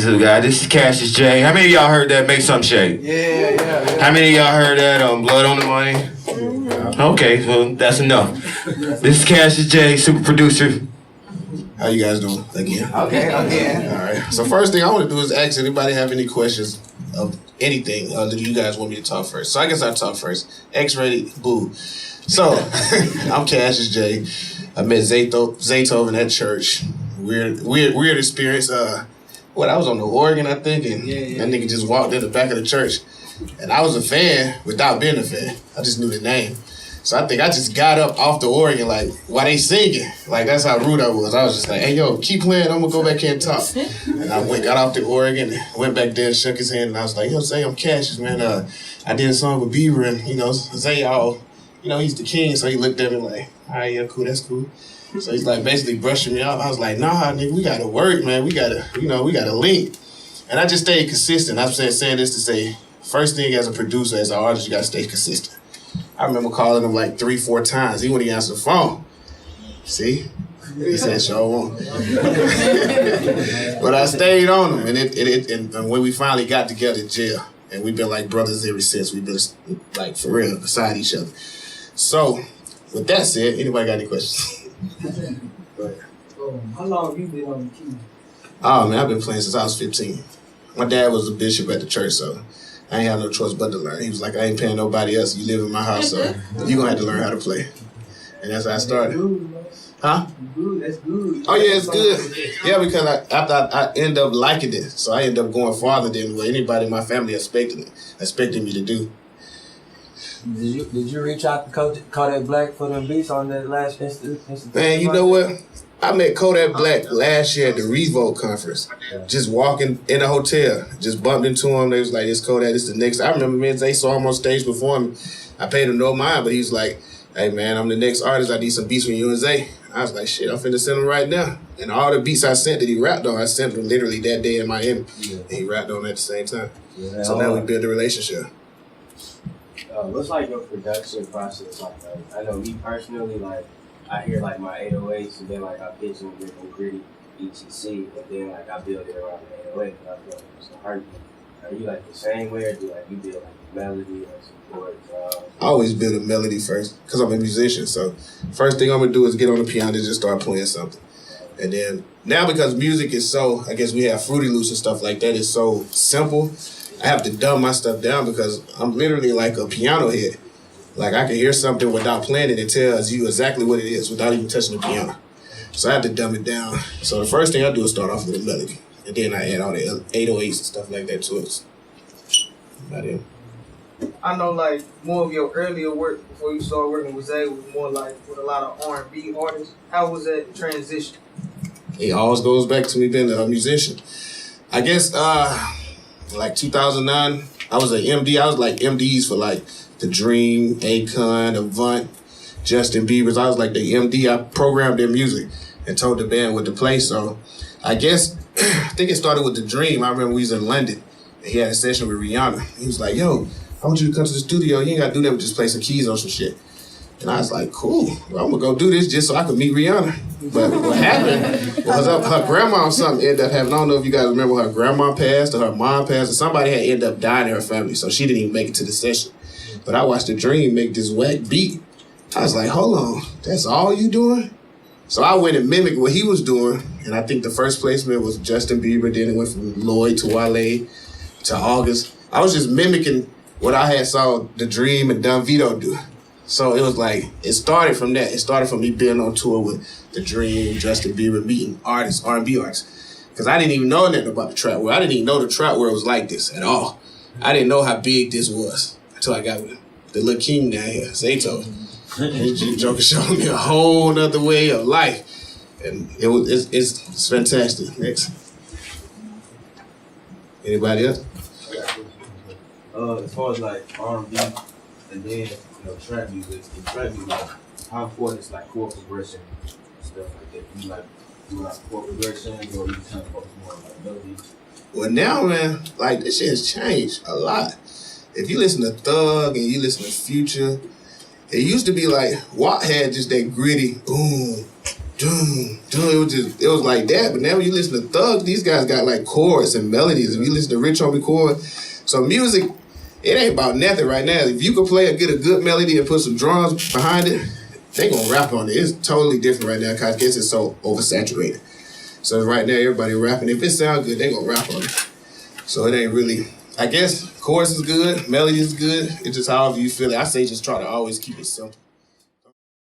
SXSW guy. This is Cassius J. How many of y'all heard that? Make some shake. Yeah. How many of y'all heard that on Blood on the Money? Okay, well, that's enough. This is Cassius J, super producer. How you guys doing? Again. Okay. All right. So first thing I want to do is ask anybody have any questions of anything that you guys want me to talk first. So I guess I'll talk first. X-rated, boo. So I'm Cassius J. I met Zaytov in that church. Weird experience. I was on the organ, I think, and that nigga just walked in the back of the church. And I was a fan without being a fan. I just knew the name. So I think I just got up off the organ, like, while they singing. Like, that's how rude I was. I was just like, hey, yo, keep playing. I'm going to go back here and talk. And I got off the organ, went back there and shook his hand. And I was like, yo, say I'm Cassius, man. I did a song with Bieber and, Zay, he's the king. So he looked at me like, all right, yeah, cool, that's cool. So he's like basically brushing me off. I was like, nah, nigga, we got to work, man. We got to link. And I just stayed consistent. I'm saying this to say, first thing as a producer, as an artist, you got to stay consistent. I remember calling him like 3-4 times. He wouldn't answer the phone. See? He said, sure won't. But I stayed on him. And when we finally got together in jail, and we've been like brothers ever since. We've been like for real beside each other. So, with that said, anybody got any questions? How long have you been on the key? Oh man, I've been playing since I was 15. My dad was a bishop at the church, so I ain't have no choice but to learn. He was like, I ain't paying nobody else. You live in my house, so you gonna have to learn how to play. And that's how I started. Huh? That's good. Oh yeah, it's good. Yeah, because after I end up liking it, so I end up going farther than what anybody in my family expected me to do. Did you reach out to Kodak Black for them beats on that last instance? Man, you know what? I met Kodak Black last year at the Revolt conference. Just walking in a hotel, just bumped into him. They was like, "It's Kodak. This the next." I remember me and Zay saw him on stage performing. I paid him no mind, but he was like, "Hey man, I'm the next artist. I need some beats from you and Zay." I was like, "Shit, I'm finna send him right now." And all the beats I sent that he rapped on, I sent him literally that day in Miami. Yeah. And he rapped on at the same time. Yeah, so now we build a relationship. What's like your production process like? I know me personally, like I hear like my 808s and then like I pitch them with a gritty ETC, but then like I build it around the 808 and I feel like it's a heartbeat. Are you like the same way, or do like you build like melody or support? I always build a melody first because I'm a musician. So first thing I'm gonna do is get on the piano and just start playing something. And then now because music is so, I guess we have Fruity Loops and stuff like that, it's so simple. I have to dumb my stuff down because I'm literally like a piano head. Like I can hear something without playing it and tells you exactly what it is without even touching the piano. So I have to dumb it down. So the first thing I do is start off with a melody. And then I add all the 808s and stuff like that to it. About it. I know like more of your earlier work before you started working with Zay was more like with a lot of R&B artists. How was that transition? It always goes back to me being a musician. I guess like 2009, I was an MD. I was like MDs for like The Dream, Akon, Avant, Justin Bieber's. I was like the MD. I programmed their music and told the band what to play. So I guess, I think it started with The Dream. I remember we was in London and he had a session with Rihanna. He was like, yo, I want you to come to the studio. You ain't got to do that, but just play some keys on some shit. And I was like, cool. Well, I'm going to go do this just so I could meet Rihanna. But what happened was her grandma or something ended up having, I don't know if you guys remember, her grandma passed or her mom passed or somebody had ended up dying in her family. So she didn't even make it to the session. But I watched The Dream make this whack beat. I was like, hold on, that's all you doing? So I went and mimicked what he was doing. And I think the first placement was Justin Bieber. Then it went from Lloyd to Wale to August. I was just mimicking what I had saw The Dream and Don Vito do. So it was like, it started from that. It started from me being on tour with The Dream, Justin Bieber, meeting artists, R&B artists. Because I didn't even know nothing about the trap world. I didn't even know the trap world was like this at all. I didn't know how big this was until I got with the little king down here, Zayto. He Joker showed me a whole nother way of life. And it's fantastic. Next. Anybody else? As far as like R&B and then trap music, how important is like chord progression and stuff like that? You like do like chord progressions or you kind of focus more on like melodies? Well now, man, like this shit has changed a lot. If you listen to Thug and you listen to Future, it used to be like Watt had just that gritty boom, it was like that. But now when you listen to Thug, these guys got like chords and melodies. If you listen to Rich Homie chord, so music, it ain't about nothing right now. If you can get a good melody and put some drums behind it, they gonna rap on it. It's totally different right now because I guess it's so oversaturated. So right now everybody rapping. If it sounds good, they gonna rap on it. So it ain't really. I guess chorus is good, melody is good. It's just however you feel it. I say just try to always keep it simple.